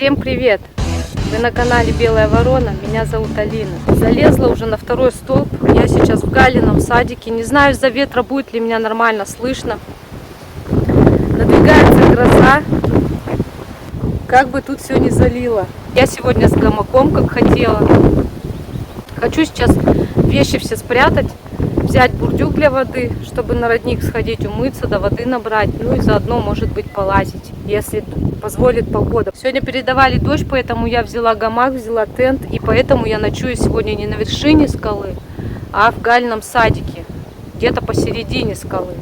Всем привет! Вы на канале Белая Ворона, меня зовут Алина. Залезла уже на второй столб, я сейчас в Галином садике. Не знаю, из-за ветра будет ли меня нормально слышно. Надвигается гроза, как бы тут все не залило. Я сегодня с гамаком, как хотела. Хочу сейчас вещи все спрятать, взять бурдюк для воды, чтобы на родник сходить, умыться, до воды набрать. Ну и заодно, может быть, полазить, если позволит погода. Сегодня передавали дождь, поэтому я взяла гамак, взяла тент. И поэтому я ночую сегодня не на вершине скалы, а в Галином садике, где-то посередине скалы.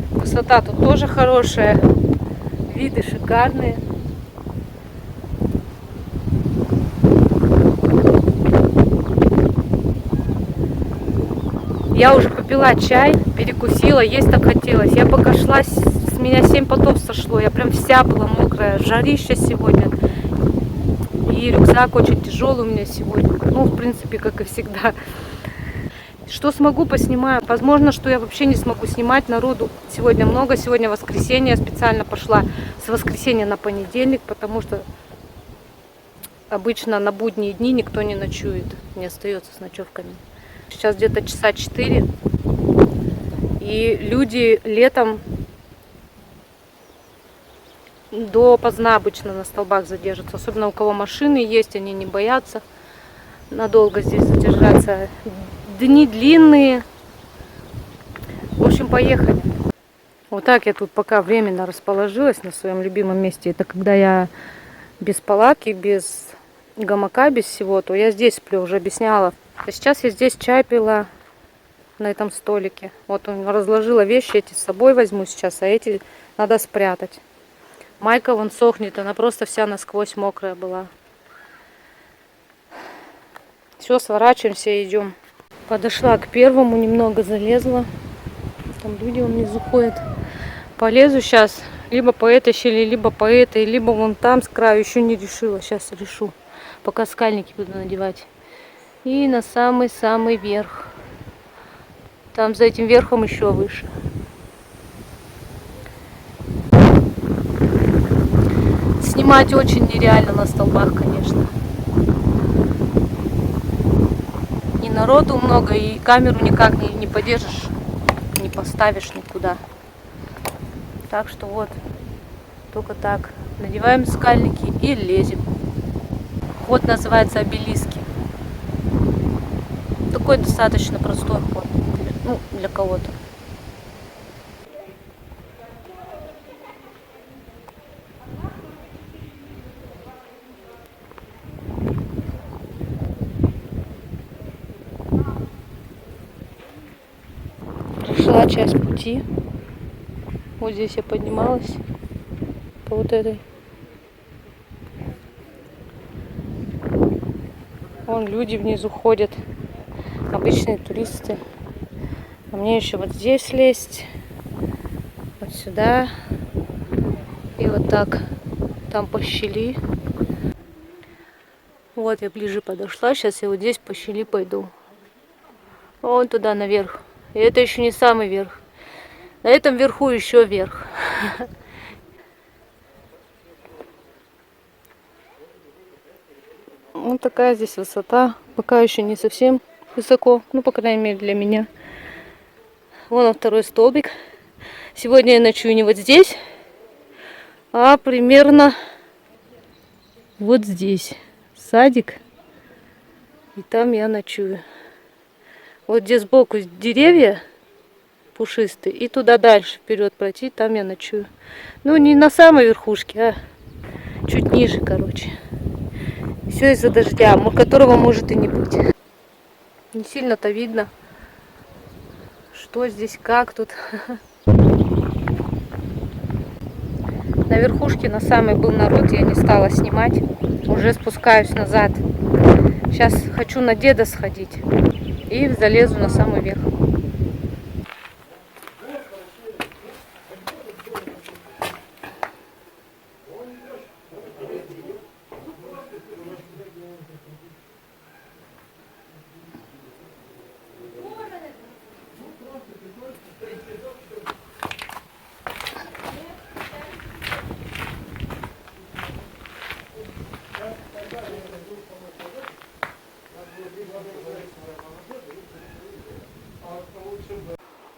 Высота тут тоже хорошая, виды шикарные. Я уже попила чай, перекусила, есть так хотелось. Я пока шла, с меня 7 потов сошло. Я прям вся была мокрая. Жарища сегодня. И рюкзак очень тяжелый у меня сегодня. Ну, в принципе, как и всегда. Что смогу, поснимаю. Возможно, что я вообще не смогу снимать. Народу сегодня много. Сегодня воскресенье. Я специально пошла с воскресенья на понедельник, потому что обычно на будние дни никто не ночует. Не остается с ночевками. Сейчас где-то часа 4. И люди летом допоздна обычно на столбах задержатся. Особенно у кого машины есть, они не боятся надолго здесь задержаться. Дни длинные. В общем, поехали. Вот так я тут пока временно расположилась на своем любимом месте. Это когда я без палатки, без гамака, без всего, то я здесь сплю, уже объясняла. А сейчас я здесь чай пила на этом столике. Вот он разложила вещи, эти с собой возьму сейчас, а эти надо спрятать. Майка вон сохнет, она просто вся насквозь мокрая была. Все, сворачиваемся и идем. Подошла к первому, немного залезла. Там люди внизу ходят. Полезу сейчас либо по этой щели, либо по этой, либо вон там с краю. Еще не решила, сейчас решу. Пока скальники буду надевать. И на самый-самый верх. Там за этим верхом еще выше. Снимать очень нереально на столбах, конечно. И народу много, и камеру никак не подержишь, не поставишь никуда. Так что вот, только так. Надеваем скальники и лезем. Ход называется обелиски. Такой достаточно простой ход, ну, для кого-то. Прошла часть пути. Вот здесь я поднималась по вот этой. Вон люди внизу ходят. Обычные туристы. А мне еще вот здесь лезть. Вот сюда. И вот так. Там по щели. Вот я ближе подошла. Сейчас я вот здесь по щели пойду. Вон туда наверх. И это еще не самый верх. На этом верху еще вверх. Вот такая здесь высота. Пока еще не совсем высоко. Ну, по крайней мере, для меня. Вон он, второй столбик. Сегодня я ночую не вот здесь, а примерно вот здесь. Садик. И там я ночую. Вот где сбоку деревья пушистые. И туда дальше вперед пройти. Там я ночую. Ну, не на самой верхушке, а чуть ниже, короче. Все из-за дождя, которого может и не быть. Не сильно-то видно, что здесь, как тут. На верхушке на самой был народ, я не стала снимать. Уже спускаюсь назад. Сейчас хочу на деда сходить. И залезу на самый верх.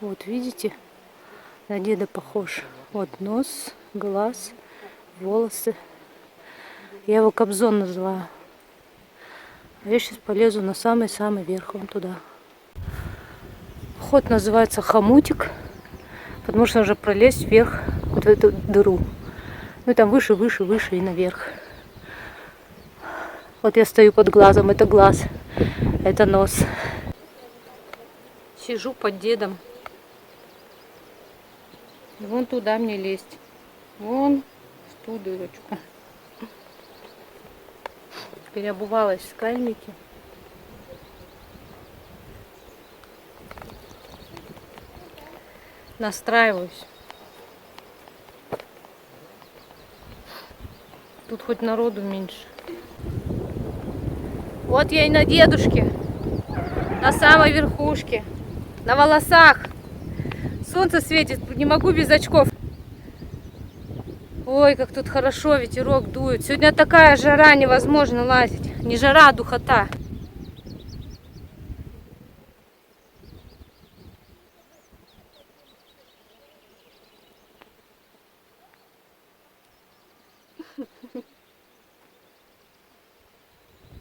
Вот видите, на деда похож. Вот нос, глаз, волосы. Я его Кобзон называю. А я сейчас полезу на самый-самый верх, вон туда. Ход называется хомутик, потому что нужно пролезть вверх вот в эту дыру. Ну и там выше, выше, выше и наверх. Вот я стою под глазом, это глаз, это нос. Сижу под дедом. Вон туда мне лезть. Вон в ту дырочку. Переобувалась в скальнике. Настраиваюсь. Тут хоть народу меньше. Вот я и на дедушке. На самой верхушке. На волосах. Солнце светит. Не могу без очков. Ой, как тут хорошо. Ветерок дует. Сегодня такая жара, невозможно лазить. Не жара, а духота.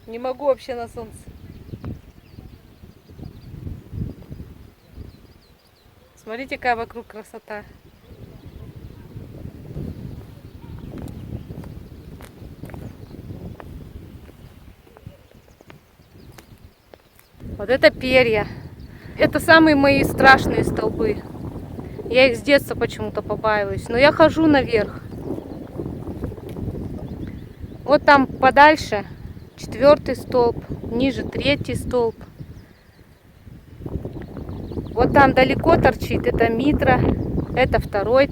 Не могу вообще на солнце. Смотрите, какая вокруг красота. Вот это перья. Это самые мои страшные столбы. Я их с детства почему-то побаиваюсь. Но я хожу наверх. Вот там подальше 4-й столб, ниже 3-й столб. Вот там далеко торчит, это Митра, это 2-й,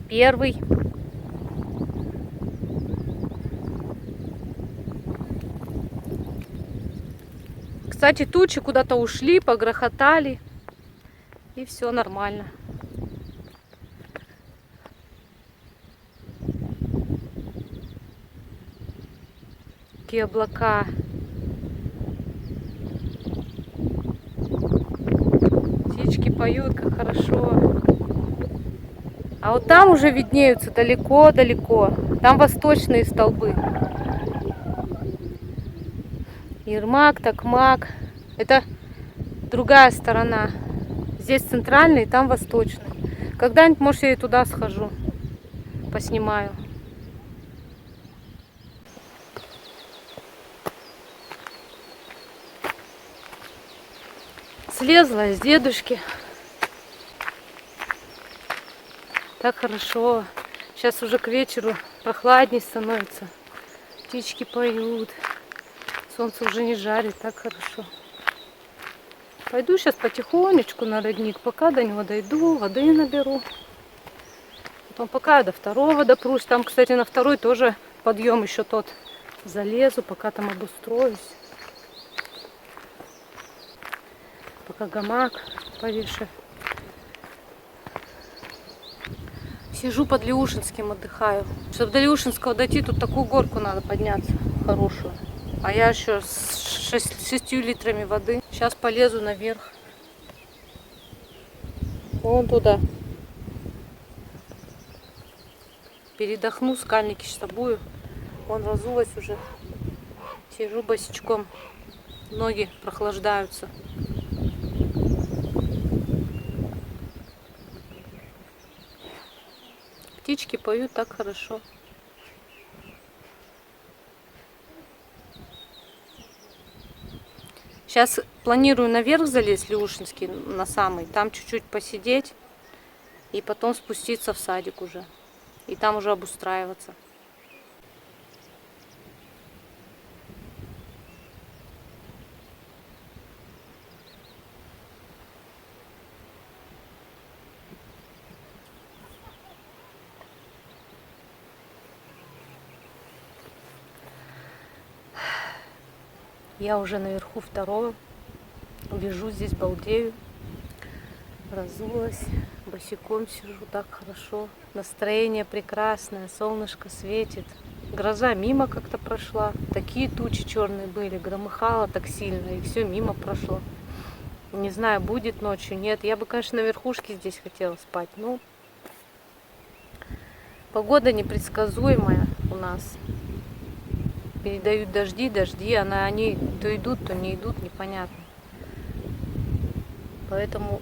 1-й. Кстати, тучи куда-то ушли, погрохотали, и все нормально. Какие облака. Птички поют, как хорошо. А вот там уже виднеются далеко-далеко. Там восточные столбы. Ермак, Токмак. Это другая сторона. Здесь центральный, там восточный. Когда-нибудь, может, я и туда схожу. Поснимаю. Слезла из дедушки. Так хорошо. Сейчас уже к вечеру прохладнее становится. Птички поют. Солнце уже не жарит. Так хорошо. Пойду сейчас потихонечку на родник. Пока до него дойду, воды наберу. Потом пока я до 2-го допрусь. Там, кстати, на 2-й тоже подъем еще тот. Залезу, пока там обустроюсь. Пока гамак повешу. Сижу под Леушинским, отдыхаю. Чтобы до Леушинского дойти, тут такую горку надо подняться, хорошую. А я еще с 6 литрами воды. Сейчас полезу наверх. Вон туда. Передохну, скальники штабую. Вон разулась уже. Сижу босичком. Ноги прохлаждаются. Птички поют так хорошо. Сейчас планирую наверх залезть, Леушинский, на самый. Там чуть-чуть посидеть. И потом спуститься в садик уже. И там уже обустраиваться. Я уже наверху 2-го. Лежу здесь, балдею. Разулась. Босиком сижу. Так хорошо. Настроение прекрасное. Солнышко светит. Гроза мимо как-то прошла. Такие тучи черные были. Громыхало так сильно. И все мимо прошло. Не знаю, будет ночью, нет. Я бы, конечно, на верхушке здесь хотела спать, но погода непредсказуемая у нас. Передают дожди, они то идут, то не идут, непонятно. Поэтому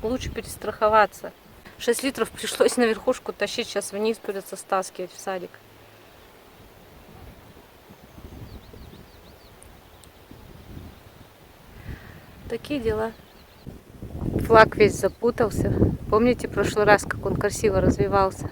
лучше перестраховаться. 6 литров пришлось на верхушку тащить, сейчас вниз придется стаскивать в садик. Такие дела. Флаг весь запутался. Помните в прошлый раз, как он красиво развивался?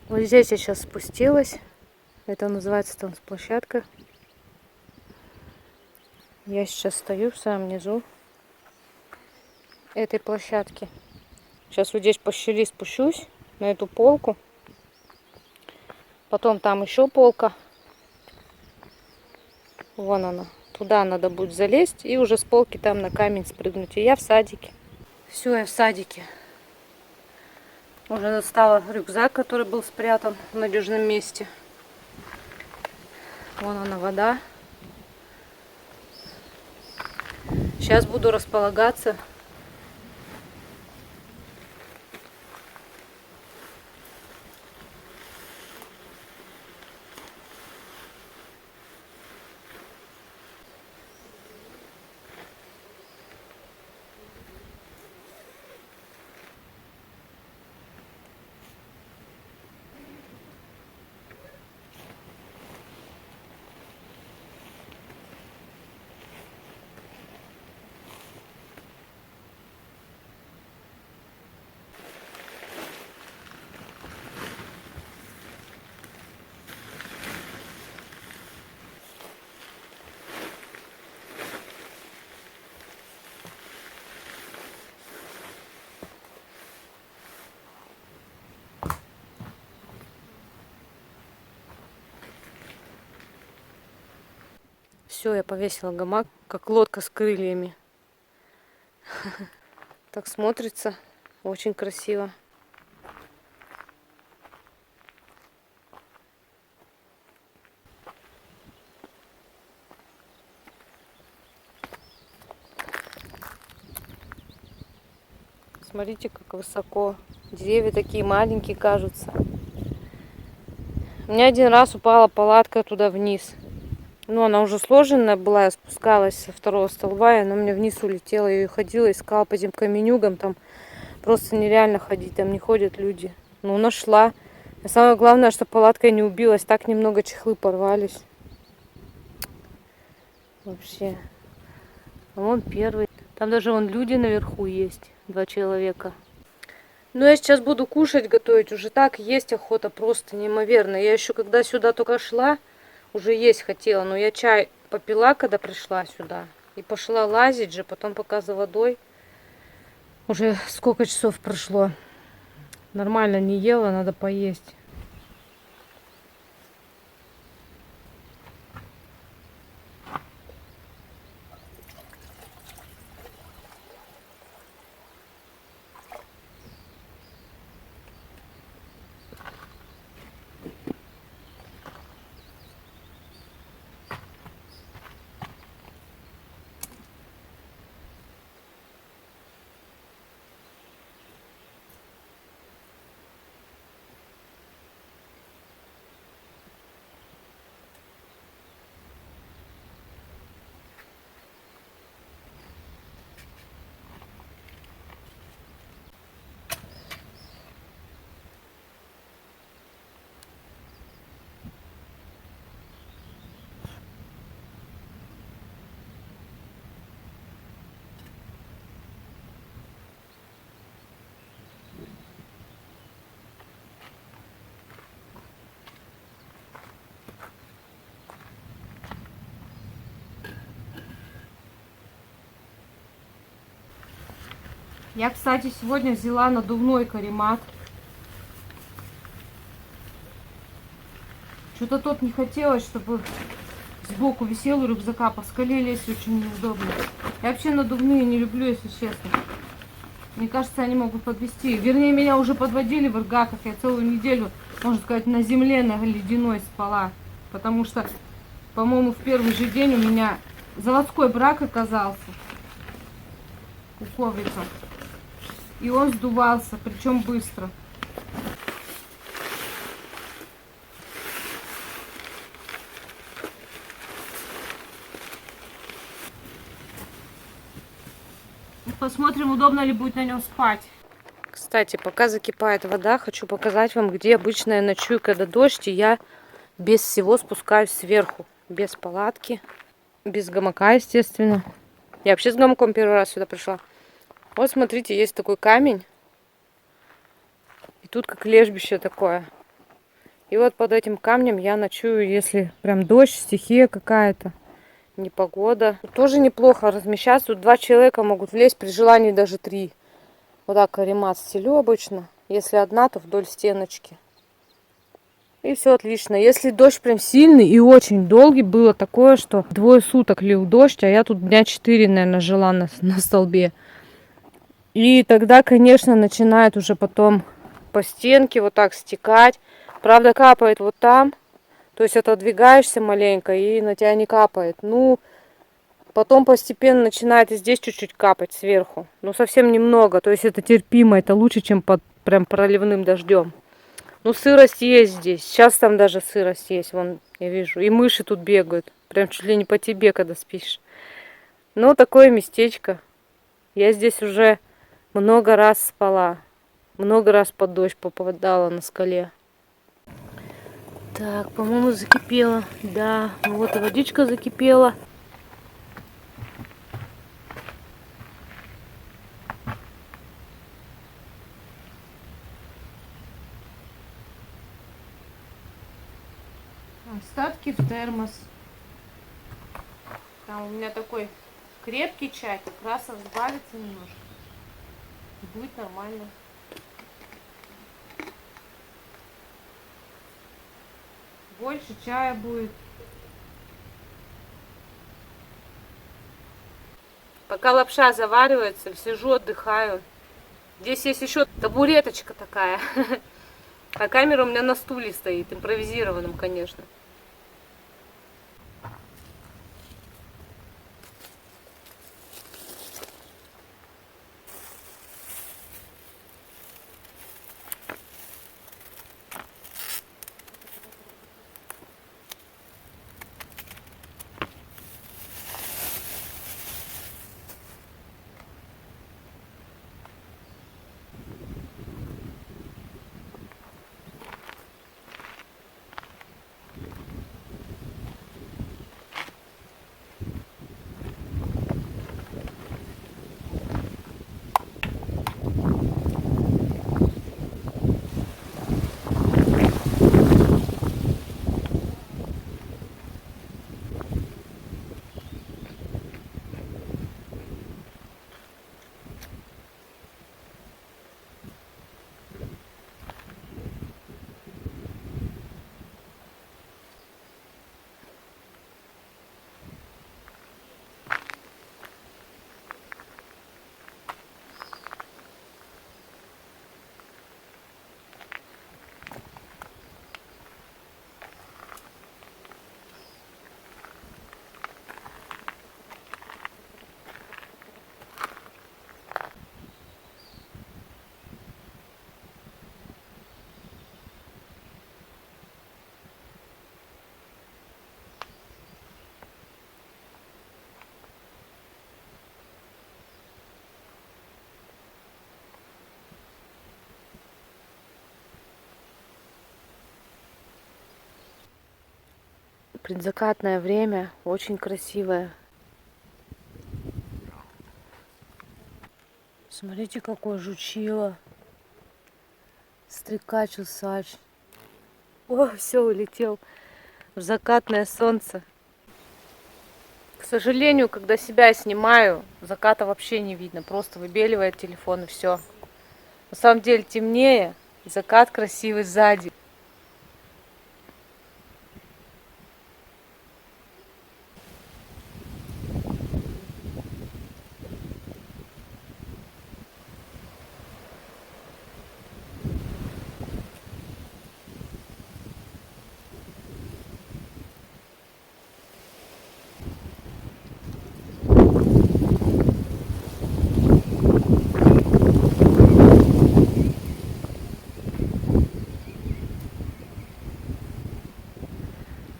Вот здесь я сейчас спустилась. Это называется танцплощадка. Я сейчас стою в самом низу этой площадки. Сейчас вот здесь по щели спущусь на эту полку. Потом там еще полка. Вон она. Туда надо будет залезть и уже с полки там на камень спрыгнуть. И я в садике. Все, я в садике. Уже достала рюкзак, который был спрятан в надежном месте. Вон она, вода. Сейчас буду располагаться. Все, я повесила гамак, как лодка с крыльями. Так смотрится. Очень красиво. Смотрите, как высоко. Деревья такие маленькие кажутся. У меня один раз упала палатка туда вниз. Ну, она уже сложенная была, я спускалась со второго столба, и она мне вниз улетела. Я ее ходила, искала по этим каменюгам, там просто нереально ходить, там не ходят люди. Ну, нашла. А самое главное, что палатка не убилась, так немного чехлы порвались. Вообще. А вон первый. Там даже вон люди наверху есть, 2 человека. Ну, я сейчас буду кушать, готовить. Уже так есть охота просто неимоверно. Я еще когда сюда только шла, уже есть хотела. Но я чай попила, когда пришла сюда. И пошла лазить же, потом пока за водой. Уже сколько часов прошло. Нормально не ела, надо поесть. Я, кстати, сегодня взяла надувной каремат. Что-то тот не хотелось, чтобы сбоку висел у рюкзака. По скале лезть очень неудобно. Я вообще надувные не люблю, если честно. Мне кажется, они могут подвести. Вернее, меня уже подводили в Иргаках. Я целую неделю, можно сказать, на земле, на ледяной спала. Потому что, по-моему, в первый же день у меня заводской брак оказался у коврика. И он сдувался, причем быстро. Посмотрим, удобно ли будет на нем спать. Кстати, пока закипает вода, хочу показать вам, где обычно я ночую, когда дождь, и я без всего спускаюсь сверху. Без палатки, без гамака, естественно. Я вообще с гамаком первый раз сюда пришла. Вот смотрите, есть такой камень. И тут как лежбище такое. И вот под этим камнем я ночую, если прям дождь, стихия какая-то, непогода. Тут тоже неплохо размещаться. Тут 2 человека могут влезть, при желании даже 3. Вот так каремат стелю обычно. Если одна, то вдоль стеночки. И все отлично. Если дождь прям сильный и очень долгий, было такое, что 2 суток лил дождь, а я тут дня 4, наверное, жила на столбе. И тогда, конечно, начинает уже потом по стенке вот так стекать. Правда, капает вот там. То есть отодвигаешься маленько и на тебя не капает. Ну, потом постепенно начинает и здесь чуть-чуть капать сверху. Но совсем немного. То есть это терпимо. Это лучше, чем под прям проливным дождем. Ну, сырость есть здесь. Сейчас там даже сырость есть. Вон, я вижу. И мыши тут бегают. Прям чуть ли не по тебе, когда спишь. Ну, такое местечко. Я здесь уже много раз спала. Много раз под дождь попадала на скале. Так, по-моему, закипела. Да, вот и водичка закипела. Остатки в термос. Там у меня такой крепкий чай, как раз разбавится немножко. И будет нормально. Больше чая будет. Пока лапша заваривается, сижу, отдыхаю. Здесь есть еще табуреточка такая. А камера у меня на стуле стоит, импровизированном, конечно. предзакатное время, очень красивое. Смотрите, какой жучило. Стрекач, усач. О, все, улетел в закатное солнце. К сожалению, когда себя снимаю, заката вообще не видно. Просто выбеливает телефон и все. На самом деле темнее, и закат красивый сзади.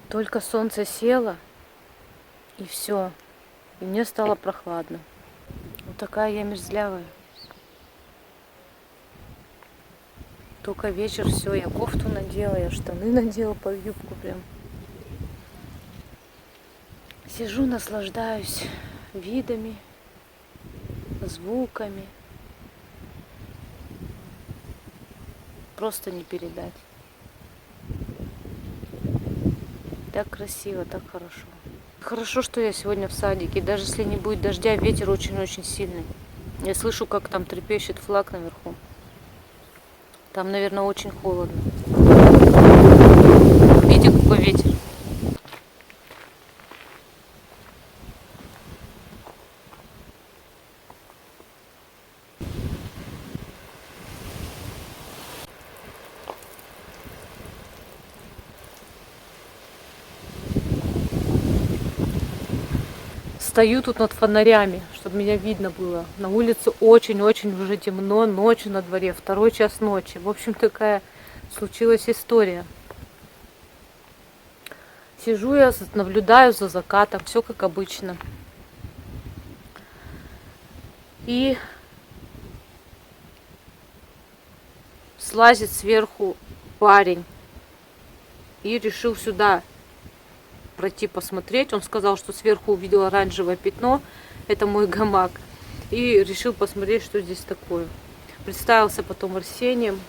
Только солнце село, и все. И мне стало прохладно. Вот такая я мерзлявая. Только вечер, все, я кофту надела, я штаны надела под юбку прям. Сижу, наслаждаюсь видами, звуками. Просто не передать. Так красиво, так хорошо. Хорошо, что я сегодня в садике. Даже если не будет дождя, ветер очень-очень сильный. Я слышу, как там трепещет флаг наверху. Там, наверное, очень холодно. Видите, какой ветер. Стою тут над фонарями, чтобы меня видно было. На улице очень-очень уже темно, ночью на дворе, 2 час ночи. В общем, такая случилась история. Сижу я, наблюдаю за закатом, все как обычно. И слазит сверху парень и решил сюда пройти посмотреть. Он сказал, что сверху увидел оранжевое пятно. Это мой гамак. И решил посмотреть, что здесь такое. Представился потом Арсением.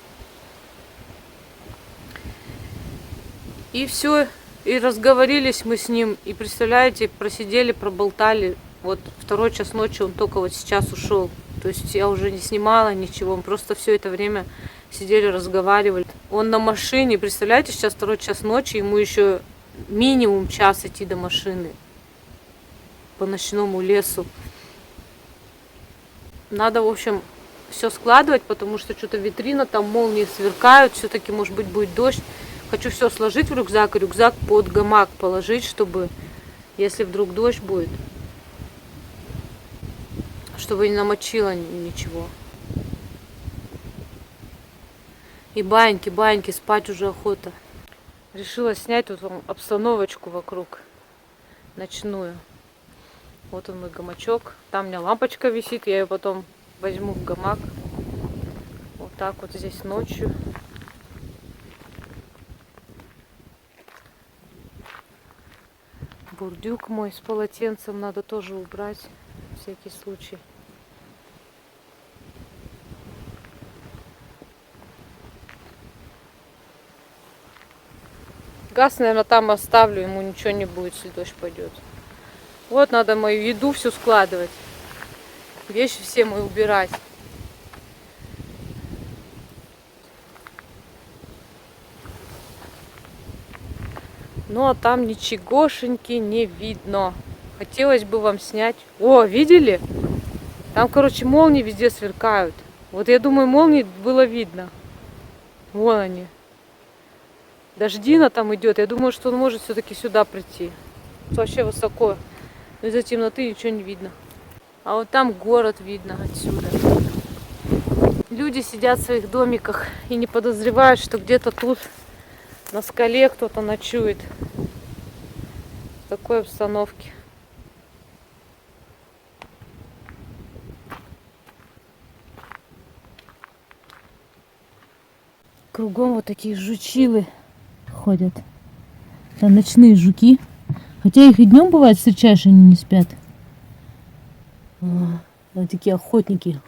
И все. И разговорились мы с ним. И представляете, просидели, проболтали. Вот 2 час ночи он только вот сейчас ушел. То есть я уже не снимала ничего. Мы просто все это время сидели, разговаривали. Он на машине. Представляете, сейчас 2 час ночи. Ему еще минимум час идти до машины по ночному лесу. Надо, в общем, все складывать, потому что что-то витрина, там молнии сверкают, все-таки, может быть, будет дождь. Хочу все сложить в рюкзак, и рюкзак под гамак положить, чтобы, если вдруг дождь будет, чтобы не намочило ничего. И баньки, спать уже охота. Решила снять тут вам обстановочку вокруг, ночную. Вот он мой гамачок. Там у меня лампочка висит, я ее потом возьму в гамак. Вот так вот здесь ночью. Бурдюк мой с полотенцем надо тоже убрать, на всякий случай. Газ, наверное, там оставлю, ему ничего не будет, если дождь пойдет. Вот надо мою еду всю складывать. Вещи все мои убирать. Ну а там ничегошеньки не видно. Хотелось бы вам снять. О, видели? Там, короче, молнии везде сверкают. Вот я думаю, молнии было видно. Вон они. Дождина там идет. Я думаю, что он может все-таки сюда прийти. Тут вообще высоко. Но из-за темноты ничего не видно. А вот там город видно отсюда. Люди сидят в своих домиках и не подозревают, что где-то тут на скале кто-то ночует. В такой обстановке. Кругом вот такие жучилы ходят. Это ночные жуки. Хотя их и днем бывает встречаешь, они не спят. Вот такие охотники.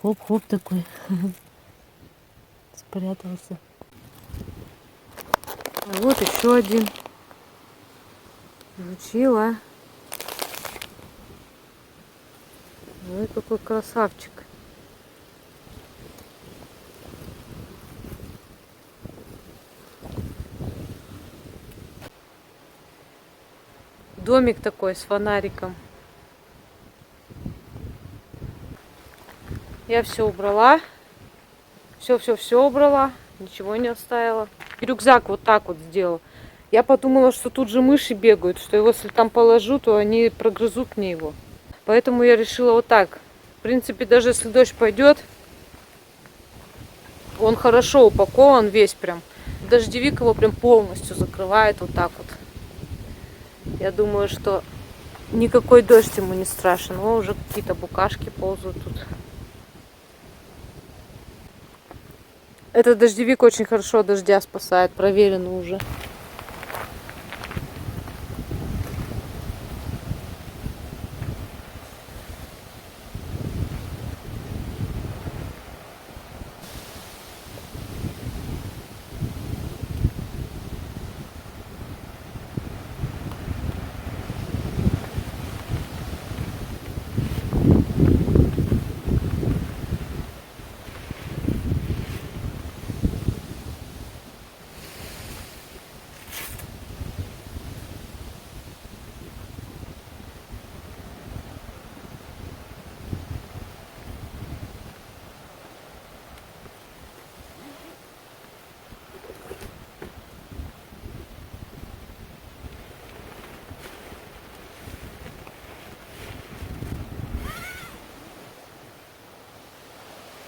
Хоп-хоп такой. Спрятался. А вот еще один. Изучила. Ой, какой красавчик. Домик такой с фонариком. Я все убрала. Все убрала. Ничего не оставила. И рюкзак вот так вот сделала. Я подумала, что тут же мыши бегают, что его, если там положу, то они прогрызут мне его. Поэтому я решила вот так. В принципе, даже если дождь пойдет, он хорошо упакован весь прям. Дождевик его прям полностью закрывает вот так вот. Я думаю, что никакой дождь ему не страшен. О, уже какие-то букашки ползают тут. Этот дождевик очень хорошо от дождя спасает, проверено уже.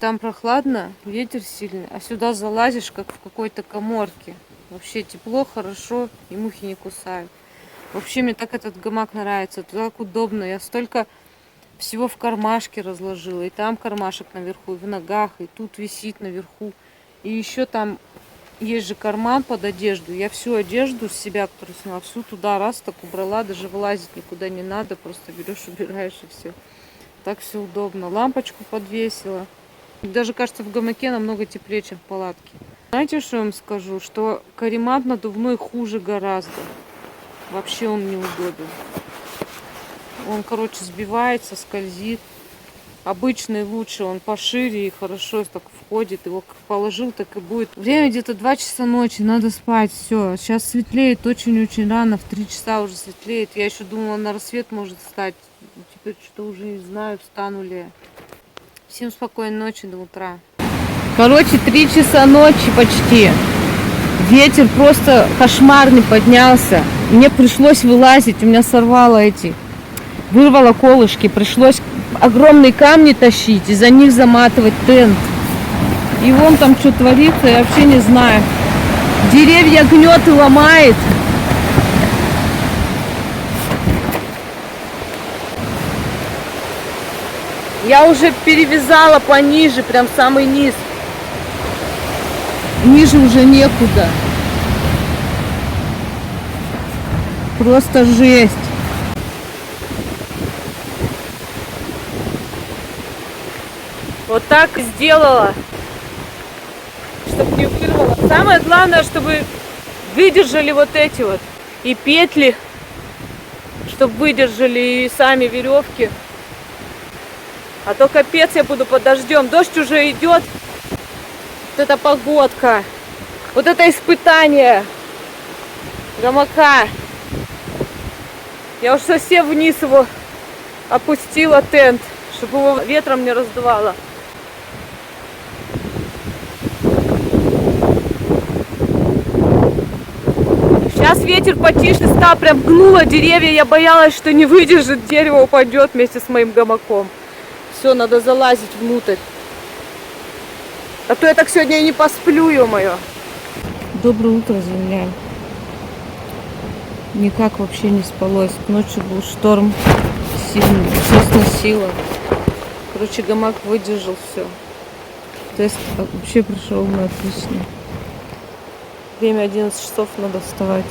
Там прохладно, ветер сильный, а сюда залазишь, как в какой-то каморке. Вообще тепло, хорошо, и мухи не кусают. Вообще мне так этот гамак нравится, так удобно. Я столько всего в кармашке разложила. И там кармашек наверху, и в ногах, и тут висит наверху. И еще там есть же карман под одежду. Я всю одежду с себя, которую сняла, всю туда раз так убрала, даже вылазить никуда не надо. Просто берешь, убираешь и все. Так все удобно. Лампочку подвесила. Даже, кажется, в гамаке намного теплее, чем в палатке. Знаете, что я вам скажу? Что каремат надувной хуже гораздо. Вообще он неудобен. Он, короче, сбивается, скользит. Обычный лучше, он пошире и хорошо так входит. Его как положил, так и будет. Время где-то 2 часа ночи, надо спать. Все, сейчас светлеет очень-очень рано, в 3 часа уже светлеет. Я еще думала, на рассвет может встать. Теперь что-то уже не знаю, встану ли. Всем спокойной ночи, до утра. Короче, 3 часа ночи почти. Ветер просто кошмарный поднялся. Мне пришлось вылазить, у меня сорвало вырвало колышки. Пришлось огромные камни тащить и за них заматывать тент. И вон там что творится, я вообще не знаю. Деревья гнет и ломает. Я уже перевязала пониже, прям самый низ. Ниже уже некуда. Просто жесть. Вот так сделала, чтобы не вырвало. Самое главное, чтобы выдержали вот эти вот и петли, чтобы выдержали и сами веревки. А то капец, я буду под дождем. Дождь уже идет. Вот эта погодка. Вот это испытание гамака. Я уж совсем вниз его опустила, тент, чтобы его ветром не раздувало. Сейчас ветер потише стал, прям гнуло деревья. Я боялась, что не выдержит, дерево упадет вместе с моим гамаком. Все, надо залазить внутрь. А то я так сегодня и не посплю, ё-моё. Доброе утро, земля. Никак вообще не спалось. Ночью был шторм сильный, все сносило. Короче, гамак выдержал все. Тест вообще прошел на отлично. время 11 часов, надо вставать.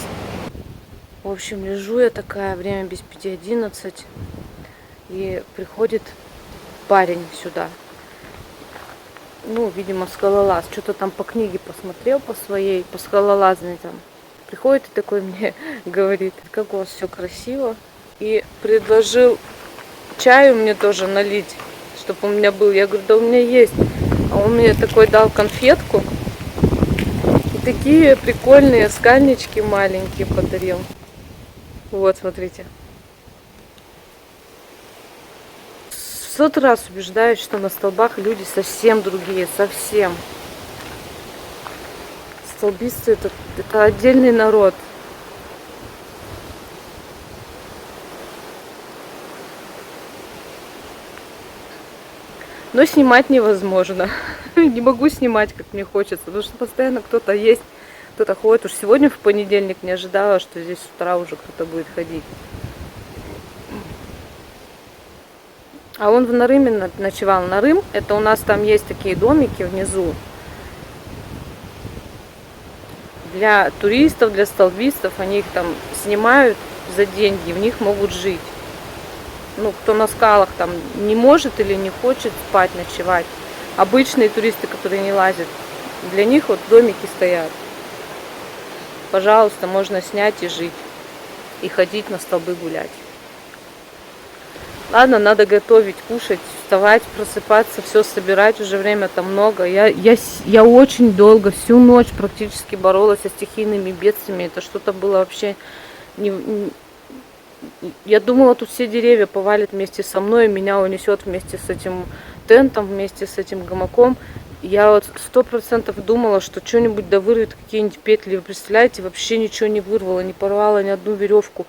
В общем, лежу я такая, время без 5:11. И приходит парень сюда. Ну, видимо, скалолаз. Что-то там по книге посмотрел по своей, по скалолазной там. Приходит и такой мне говорит, как у вас все красиво. И предложил чаю мне тоже налить, чтобы у меня был. Я говорю, да у меня есть. А он мне такой дал конфетку. И такие прикольные скальнички маленькие подарил. Вот, смотрите. В сотый раз убеждаюсь, что на столбах люди совсем другие, совсем. Столбисты это отдельный народ. Но снимать невозможно. Не могу снимать, как мне хочется, потому что постоянно кто-то есть, кто-то ходит. Уж сегодня в понедельник не ожидала, что здесь с утра уже кто-то будет ходить. А он в Нарыме ночевал. Нарым, это у нас там есть такие домики внизу. Для туристов, для столбистов, они их там снимают за деньги, в них могут жить. Ну, кто на скалах там не может или не хочет спать, ночевать. Обычные туристы, которые не лазят, для них вот домики стоят. Пожалуйста, можно снять и жить. И ходить на столбы гулять. Ладно, надо готовить, кушать, вставать, просыпаться, все собирать, уже время-то много. Я очень долго, всю ночь практически боролась со стихийными бедствиями. Это что-то было вообще... Я думала, тут все деревья повалят вместе со мной, меня унесет вместе с этим тентом, вместе с этим гамаком. Я вот 100% думала, что что-нибудь да вырвет, какие-нибудь петли. Вы представляете, вообще ничего не вырвало, не порвало ни одну веревку.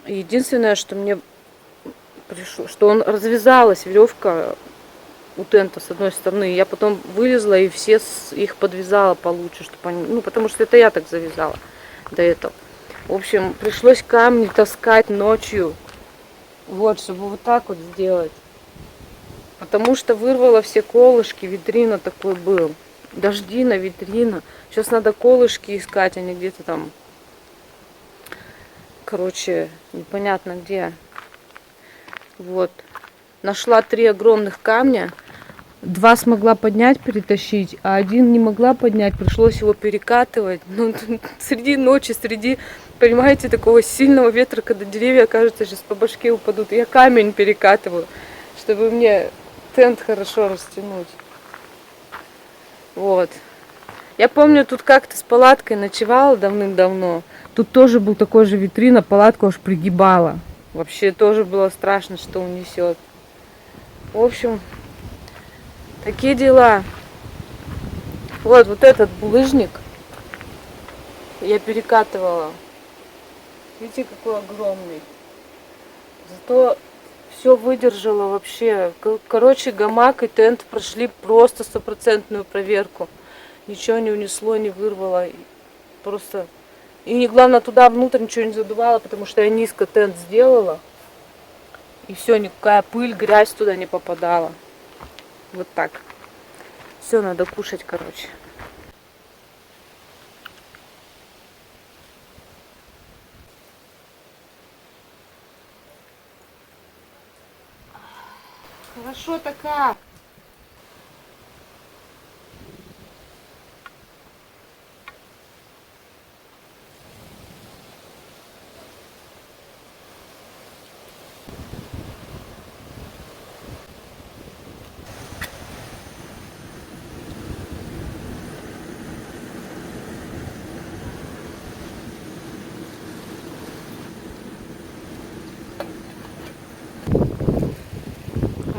Единственное, что мне пришло, что он развязалась веревка у тента с одной стороны. Я потом вылезла и все их подвязала получше, чтобы они, ну, потому что это я так завязала до этого. В общем, пришлось камни таскать ночью, вот, чтобы вот так вот сделать. Потому что вырвала все колышки, витрина такой был. Дождина, витрина. Сейчас надо колышки искать, они где-то там, короче, непонятно где. Вот. Нашла 3 огромных камня. 2 смогла поднять, перетащить, а 1 не могла поднять. Пришлось его перекатывать. Ну, среди ночи, среди, понимаете, такого сильного ветра, когда деревья, кажется, сейчас по башке упадут. Я камень перекатываю, чтобы мне тент хорошо растянуть. Вот. Я помню, тут как-то с палаткой ночевала давным-давно. Тут тоже был такой же витрина, палатка уж пригибала. Вообще тоже было страшно, что унесет. В общем, такие дела. Вот этот булыжник я перекатывала. Видите, какой огромный. Зато все выдержало вообще. Короче, гамак и тент прошли просто 100% проверку. Ничего не унесло, не вырвало. Просто... И не главное, туда внутрь ничего не задувало, потому что я низко тент сделала. И все, никакая пыль, грязь туда не попадала. Вот так. Все, надо кушать, короче. Хорошо-то как?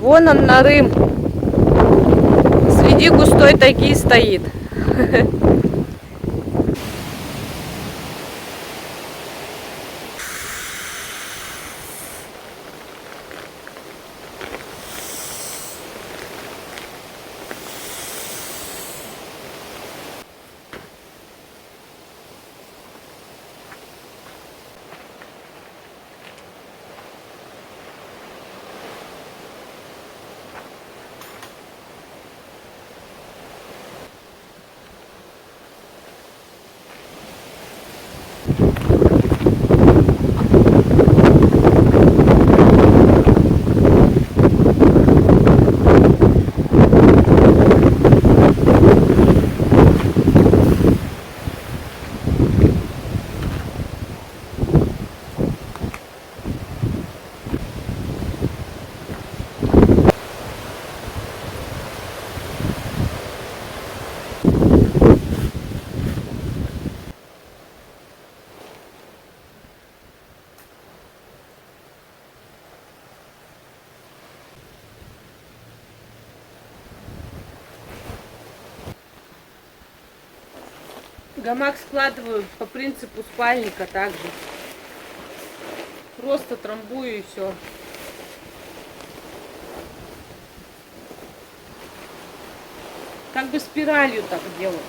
Вон он, Нарым. Среди густой тайги стоит. Гамак складываю по принципу спальника также. Просто трамбую и все. Как бы спиралью так делаю.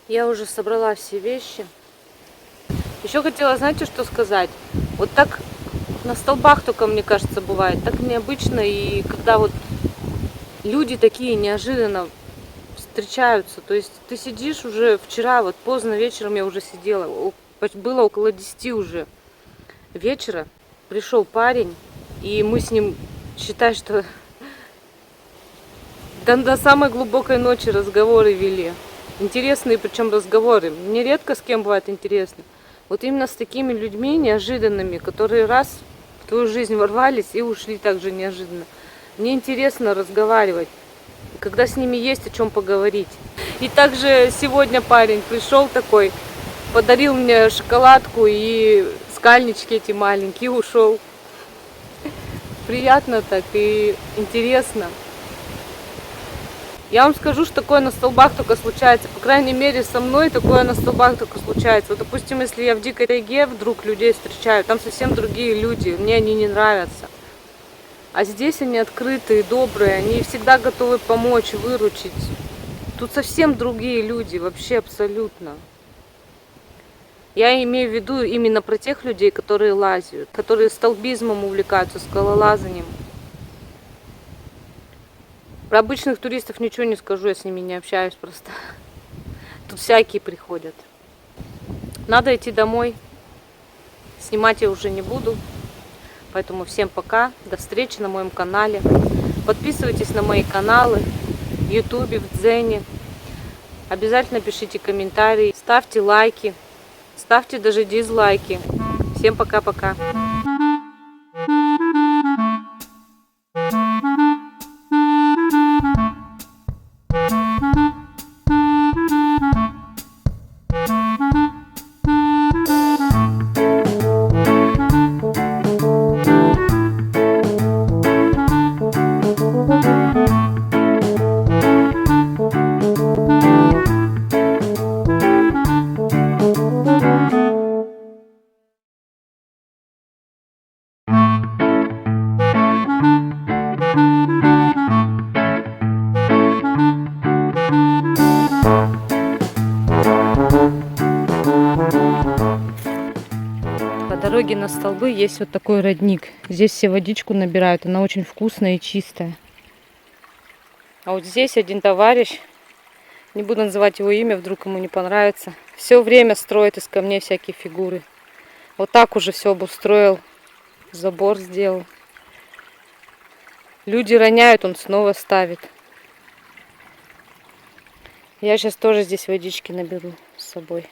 Я уже собрала все вещи. Еще хотела, знаете, что сказать? Вот так на столбах только, мне кажется, бывает. Так необычно. И когда вот люди такие неожиданно встречаются. То есть ты сидишь уже вчера, вот поздно вечером я уже сидела. Было около 10 уже вечера. Пришел парень. И мы с ним, считай, что до самой глубокой ночи разговоры вели. Интересные, причем разговоры. Мне редко с кем бывает интересно. Вот именно с такими людьми неожиданными, которые раз в твою жизнь ворвались и ушли так же неожиданно. Мне интересно разговаривать, когда с ними есть о чем поговорить. И также сегодня парень пришел такой, подарил мне шоколадку и скальнички эти маленькие, и ушел. Приятно так и интересно. Я вам скажу, что такое на столбах только случается. По крайней мере, со мной такое на столбах только случается. Вот, допустим, если я в дикой тайге вдруг людей встречаю, там совсем другие люди, мне они не нравятся. А здесь они открытые, добрые, они всегда готовы помочь, выручить. Тут совсем другие люди, вообще абсолютно. Я имею в виду именно про тех людей, которые лазят, которые столбизмом увлекаются, скалолазанием. Про обычных туристов ничего не скажу, я с ними не общаюсь просто. Тут всякие приходят. Надо идти домой. Снимать я уже не буду. Поэтому всем пока. До встречи на моем канале. Подписывайтесь на мои каналы в Ютубе, в Дзене. Обязательно пишите комментарии. Ставьте лайки. Ставьте даже дизлайки. Всем пока-пока. дороге на столбы есть вот такой родник. Здесь все водичку набирают, она очень вкусная и чистая. А вот здесь один товарищ, не буду называть его имя, вдруг ему не понравится, все время строит из камней всякие фигуры. Вот так уже все обустроил, забор сделал. Люди роняют, он снова ставит. Я сейчас тоже здесь водички наберу с собой.